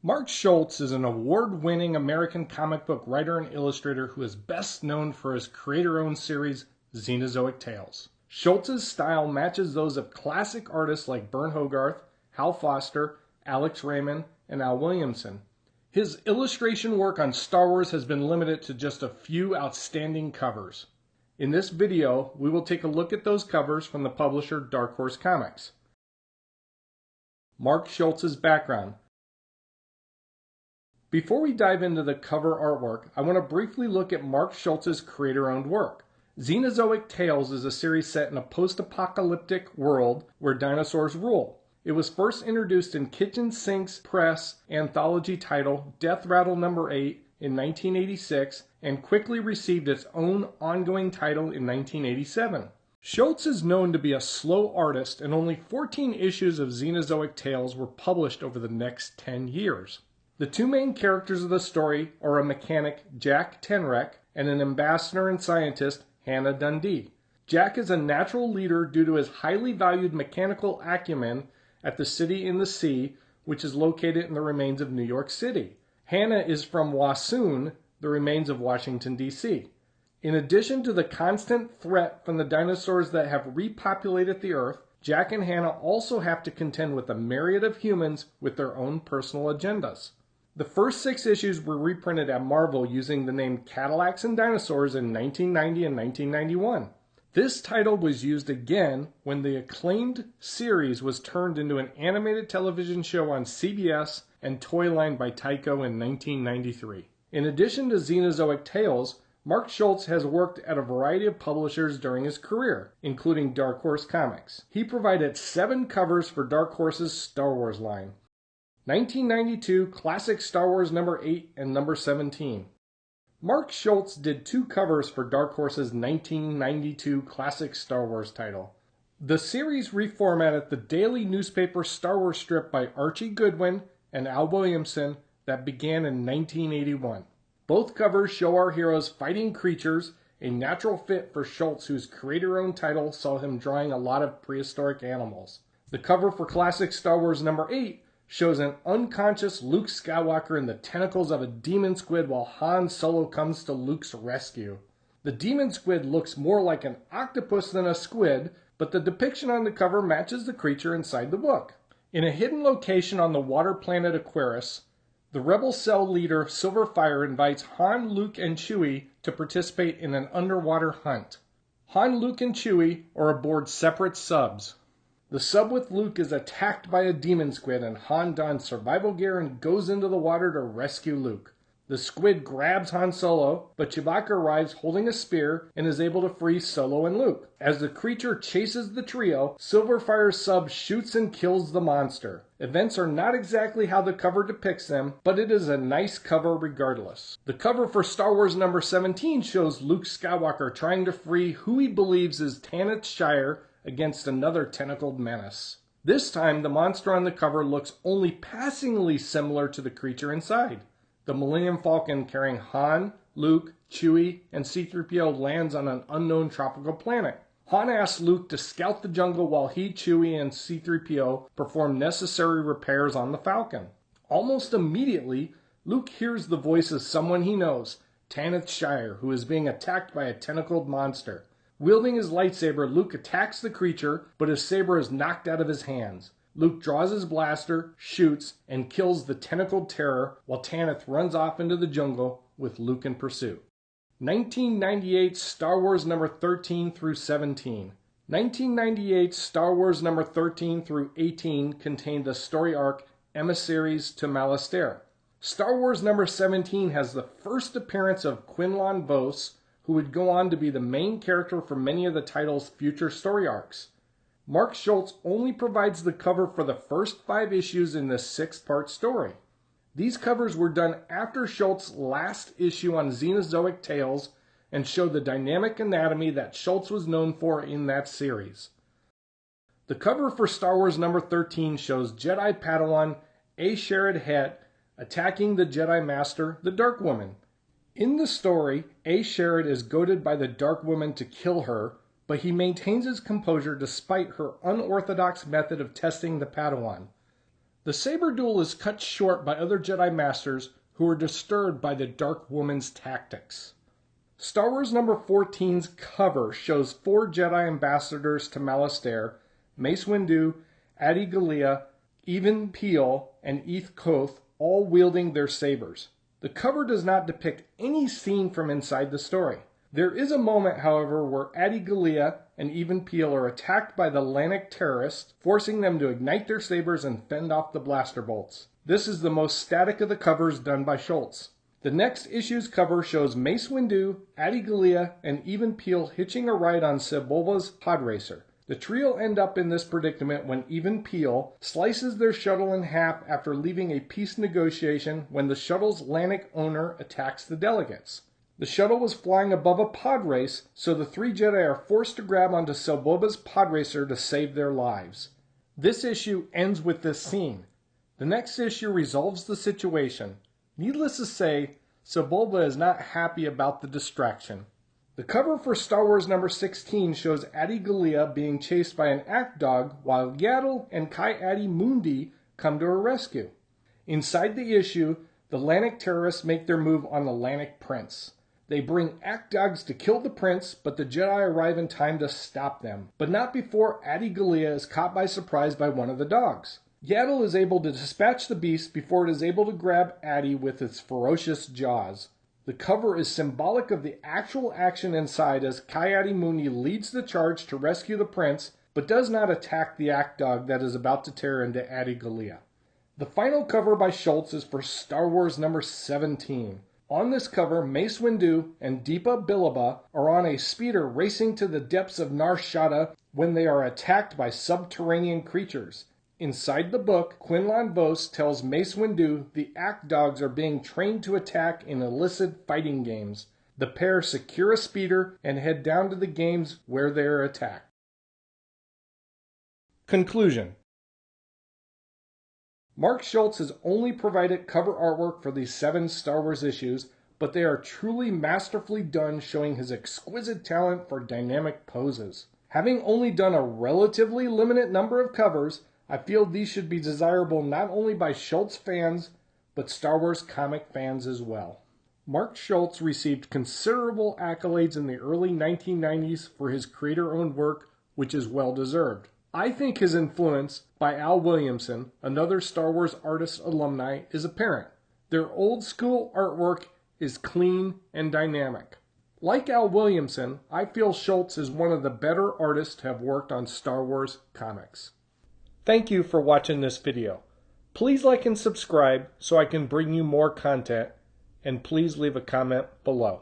Mark Schultz is an award-winning American comic book writer and illustrator who is best known for his creator-owned series, Xenozoic Tales. Schultz's style matches those of classic artists like Vern Hogarth, Hal Foster, Alex Raymond, and Al Williamson. His illustration work on Star Wars has been limited to just a few outstanding covers. In this video, we will take a look at those covers from the publisher Dark Horse Comics. Mark Schultz's background. Before we dive into the cover artwork, I want to briefly look at Mark Schultz's creator-owned work. Xenozoic Tales is a series set in a post-apocalyptic world where dinosaurs rule. It was first introduced in Kitchen Sink's press anthology title Death Rattle No. 8 in 1986 and quickly received its own ongoing title in 1987. Schultz is known to be a slow artist, and only 14 issues of Xenozoic Tales were published over the next 10 years. The two main characters of the story are a mechanic, Jack Tenrek, and an ambassador and scientist, Hannah Dundee. Jack is a natural leader due to his highly valued mechanical acumen at the City in the Sea, which is located in the remains of New York City. Hannah is from Wassoon, the remains of Washington, D.C. In addition to the constant threat from the dinosaurs that have repopulated the Earth, Jack and Hannah also have to contend with a myriad of humans with their own personal agendas. The first 6 issues were reprinted at Marvel using the name Cadillacs and Dinosaurs in 1990 and 1991. This title was used again when the acclaimed series was turned into an animated television show on CBS and Toy Line by Tyco in 1993. In addition to Xenozoic Tales, Mark Schultz has worked at a variety of publishers during his career, including Dark Horse Comics. He provided 7 covers for Dark Horse's Star Wars line. 1992 Classic Star Wars No. 8 and No. 17. Mark Schultz did 2 covers for Dark Horse's 1992 Classic Star Wars title. The series reformatted the daily newspaper Star Wars strip by Archie Goodwin and Al Williamson that began in 1981. Both covers show our heroes fighting creatures, a natural fit for Schultz, whose creator-owned title saw him drawing a lot of prehistoric animals. The cover for Classic Star Wars No. 8 shows an unconscious Luke Skywalker in the tentacles of a demon squid while Han Solo comes to Luke's rescue. The demon squid looks more like an octopus than a squid, but the depiction on the cover matches the creature inside the book. In a hidden location on the water planet Aquarius, the Rebel Cell leader Silverfire invites Han, Luke, and Chewie to participate in an underwater hunt. Han, Luke, and Chewie are aboard separate subs. The sub with Luke is attacked by a demon squid, and Han dons survival gear and goes into the water to rescue Luke. The squid grabs Han Solo, but Chewbacca arrives holding a spear and is able to free Solo and Luke. As the creature chases the trio, Silverfire's sub shoots and kills the monster. Events are not exactly how the cover depicts them, but it is a nice cover regardless. The cover for Star Wars No. 17 shows Luke Skywalker trying to free who he believes is Tanith Shire against another tentacled menace. This time, the monster on the cover looks only passingly similar to the creature inside. The Millennium Falcon carrying Han, Luke, Chewie, and C-3PO lands on an unknown tropical planet. Han asks Luke to scout the jungle while he, Chewie, and C-3PO perform necessary repairs on the Falcon. Almost immediately, Luke hears the voice of someone he knows, Tanith Shire, who is being attacked by a tentacled monster. Wielding his lightsaber, Luke attacks the creature, but his saber is knocked out of his hands. Luke draws his blaster, shoots, and kills the tentacled terror while Tanith runs off into the jungle with Luke in pursuit. 1998 Star Wars No. 13 through 17. 1998 Star Wars No. 13 through 18 contained the story arc Emissaries to Malastare. Star Wars No. 17 has the first appearance of Quinlan Vos, who would go on to be the main character for many of the title's future story arcs. Mark Schultz only provides the cover for the first 5 issues in this 6-part story. These covers were done after Schultz's last issue on Xenozoic Tales and show the dynamic anatomy that Schultz was known for in that series. The cover for Star Wars No. 13 shows Jedi Padawan Sherrod Het attacking the Jedi Master, the Dark Woman. In the story, Sherrod is goaded by the Dark Woman to kill her, but he maintains his composure despite her unorthodox method of testing the Padawan. The saber duel is cut short by other Jedi Masters who are disturbed by the Dark Woman's tactics. Star Wars number 14's cover shows 4 Jedi ambassadors to Malastare, Mace Windu, Adi Gallia, Even Piell, and Eth Koth, all wielding their sabers. The cover does not depict any scene from inside the story. There is a moment, however, where Adi Gallia and Even Piell are attacked by the Lannic terrorists, forcing them to ignite their sabers and fend off the blaster bolts. This is the most static of the covers done by Schultz. The next issue's cover shows Mace Windu, Adi Gallia, and Even Piell hitching a ride on Sebulba's pod racer. The trio end up in this predicament when Even Piell slices their shuttle in half after leaving a peace negotiation when the shuttle's Lannic owner attacks the delegates. The shuttle was flying above a pod race, so the 3 Jedi are forced to grab onto Sebulba's pod racer to save their lives. This issue ends with this scene. The next issue resolves the situation. Needless to say, Sebulba is not happy about the distraction. The cover for Star Wars number 16 shows Adi Gallia being chased by an act dog while Yaddle and Ki-Adi Mundi come to her rescue. Inside the issue, the Lannic terrorists make their move on the Lannic prince. They bring act dogs to kill the prince, but the Jedi arrive in time to stop them, but not before Adi Gallia is caught by surprise by one of the dogs. Yaddle is able to dispatch the beast before it is able to grab Adi with its ferocious jaws. The cover is symbolic of the actual action inside as Ki-Adi Mundi leads the charge to rescue the prince, but does not attack the act dog that is about to tear into Adi Gallia. The final cover by Schultz is for Star Wars number 17. On this cover, Mace Windu and Deepa Billaba are on a speeder racing to the depths of Nar Shaddaa when they are attacked by subterranean creatures. Inside the book, Quinlan Vos tells Mace Windu the act dogs are being trained to attack in illicit fighting games. The pair secure a speeder and head down to the games where they are attacked. Conclusion. Mark Schultz has only provided cover artwork for these 7 Star Wars issues, but they are truly masterfully done, showing his exquisite talent for dynamic poses. Having only done a relatively limited number of covers, I feel these should be desirable not only by Schultz fans, but Star Wars comic fans as well. Mark Schultz received considerable accolades in the early 1990s for his creator-owned work, which is well-deserved. I think his influence by Al Williamson, another Star Wars artist alumni, is apparent. Their old-school artwork is clean and dynamic. Like Al Williamson, I feel Schultz is one of the better artists to have worked on Star Wars comics. Thank you for watching this video. Please like and subscribe so I can bring you more content, and please leave a comment below.